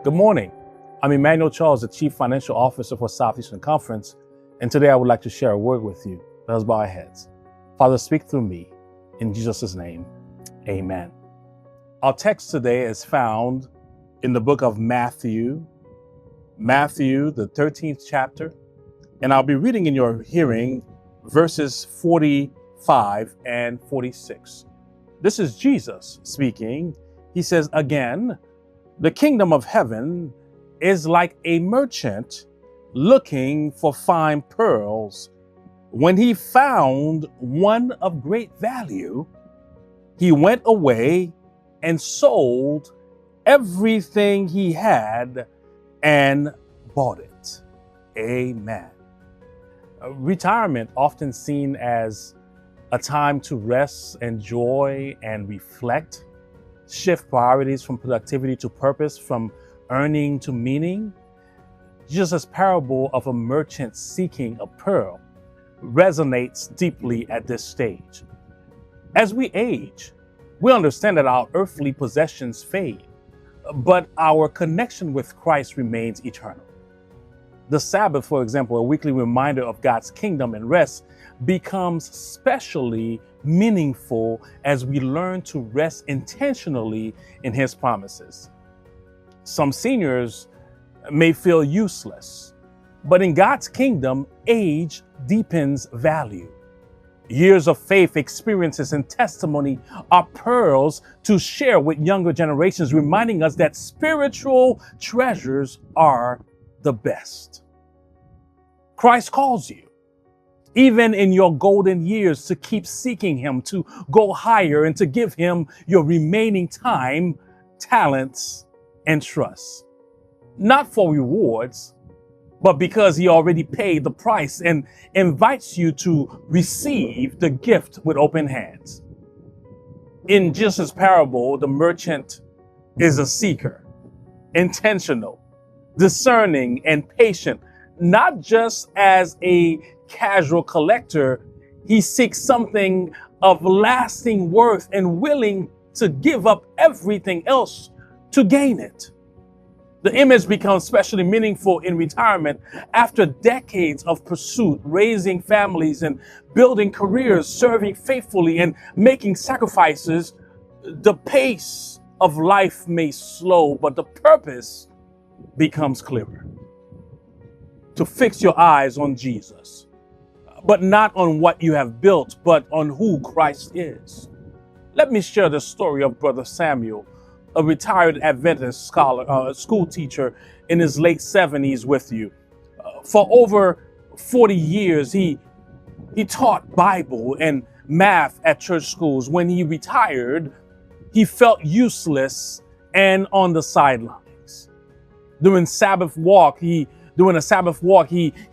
Good morning. I'm Emmanuel Charles, the Chief Financial Officer for Southeastern Conference, and today I would like to share a word with you. Let us bow our heads. Father, speak through me. In Jesus' name, amen. Our text today is found in the book of Matthew, the 13th chapter, and I'll be reading in your hearing verses 45 and 46. This is Jesus speaking. He says, again, the kingdom of heaven is like a merchant looking for fine pearls. When he found one of great value, he went away and sold everything he had and bought it. Amen. Retirement, often seen as a time to rest, enjoy, and reflect, shift priorities from productivity to purpose, from earning to meaning. Jesus' parable of a merchant seeking a pearl resonates deeply at this stage. As we age, we understand that our earthly possessions fade, but our connection with Christ remains eternal. The Sabbath, for example, a weekly reminder of God's kingdom and rest, becomes especially meaningful as we learn to rest intentionally in His promises. Some seniors may feel useless, but in God's kingdom, age deepens value. Years of faith, experiences, and testimony are pearls to share with younger generations, reminding us that spiritual treasures are the best. Christ calls you, even in your golden years, to keep seeking Him, to go higher, and to give Him your remaining time, talents, and trust. Not for rewards, but because He already paid the price and invites you to receive the gift with open hands. In Jesus' parable, the merchant is a seeker, intentional, discerning, and patient. Not just as a casual collector, he seeks something of lasting worth and willing to give up everything else to gain it. The image becomes especially meaningful in retirement after decades of pursuit, raising families and building careers, serving faithfully and making sacrifices. The pace of life may slow, but the purpose becomes clearer. To fix your eyes on Jesus, but not on what you have built, but on who Christ is. Let me share the story of Brother Samuel, a retired Adventist school teacher in his late 70s with you. For over 40 years, he taught Bible and math at church schools. When he retired, he felt useless and on the sidelines. During a Sabbath walk, he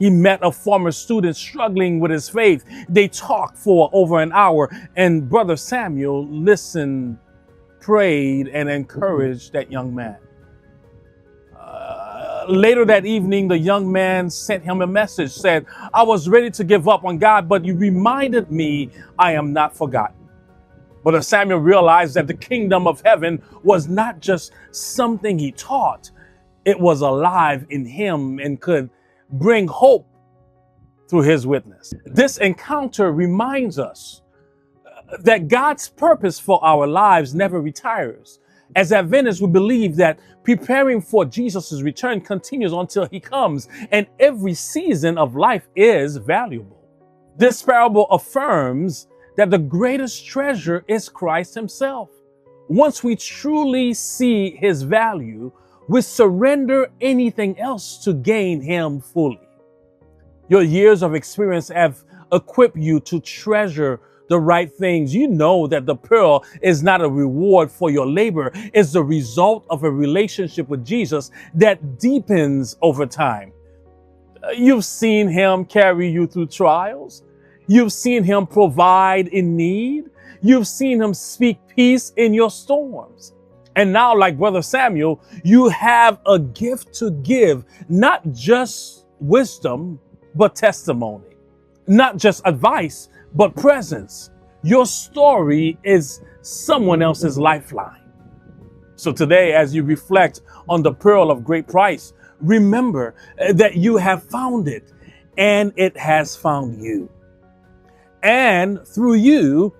met a former student struggling with his faith. They talked for over an hour, and Brother Samuel listened, prayed, and encouraged that young man. Later that evening, the young man sent him a message, said, "I was ready to give up on God, but you reminded me I am not forgotten." Brother Samuel realized that the kingdom of heaven was not just something he taught. It was alive in him and could bring hope through his witness. This encounter reminds us that God's purpose for our lives never retires. As Adventists, we believe that preparing for Jesus' return continues until He comes, and every season of life is valuable. This parable affirms that the greatest treasure is Christ Himself. Once we truly see His value, we surrender anything else to gain Him fully. Your years of experience have equipped you to treasure the right things. You know that the pearl is not a reward for your labor. It's the result of a relationship with Jesus that deepens over time. You've seen Him carry you through trials. You've seen Him provide in need. You've seen Him speak peace in your storms. And now, like Brother Samuel, you have a gift to give, not just wisdom, but testimony, not just advice, but presence. Your story is someone else's lifeline. So today, as you reflect on the pearl of great price, remember that you have found it and it has found you. And through you,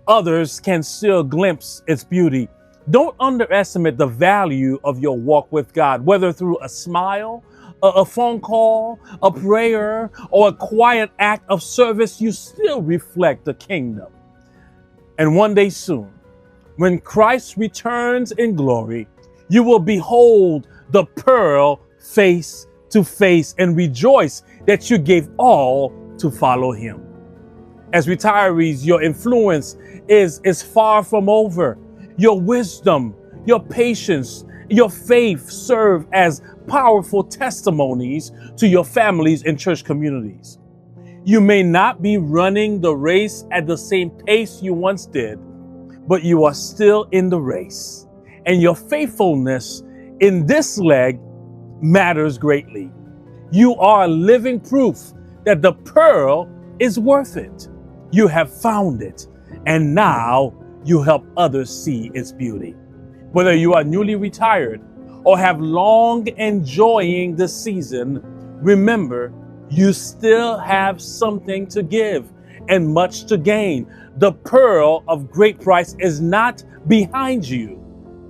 others can still glimpse its beauty. Don't underestimate the value of your walk with God, whether through a smile, a phone call, a prayer, or a quiet act of service. You still reflect the kingdom. And one day soon, when Christ returns in glory, you will behold the pearl face to face and rejoice that you gave all to follow him. As retirees, your influence is far from over. Your wisdom, your patience, your faith serve as powerful testimonies to your families and church communities. You may not be running the race at the same pace you once did, but you are still in the race. And your faithfulness in this leg matters greatly. You are living proof that the pearl is worth it. You have found it, and now you help others see its beauty. Whether you are newly retired or have long enjoying the season, remember, you still have something to give and much to gain. The pearl of great price is not behind you.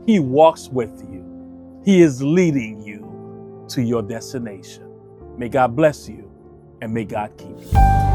He walks with you. He is leading you to your destination. May God bless you and may God keep you.